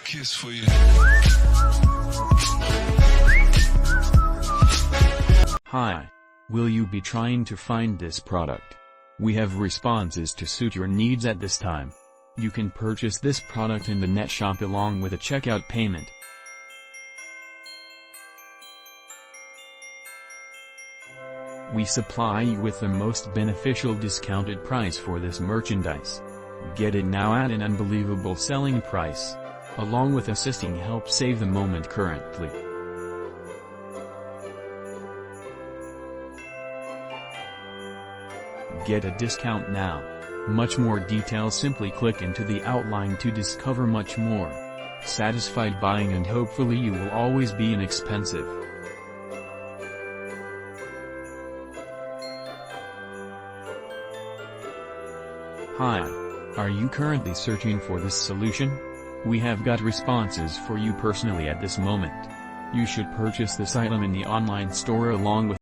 kiss for you. Hi. Will you be trying to find this product? We have responses to suit your needs at this time. You can purchase this product in the net shop along with a checkout payment. We supply you with the most beneficial discounted price for this merchandise. Get it now at an unbelievable selling price. Along with assisting help save the moment currently. Get a discount now. Much more details, simply click into the outline to discover much more. Satisfied buying, and hopefully you will always be inexpensive. Hi. Are you currently searching for this solution? We have got responses for you personally at this moment. You should purchase this item in the online store along with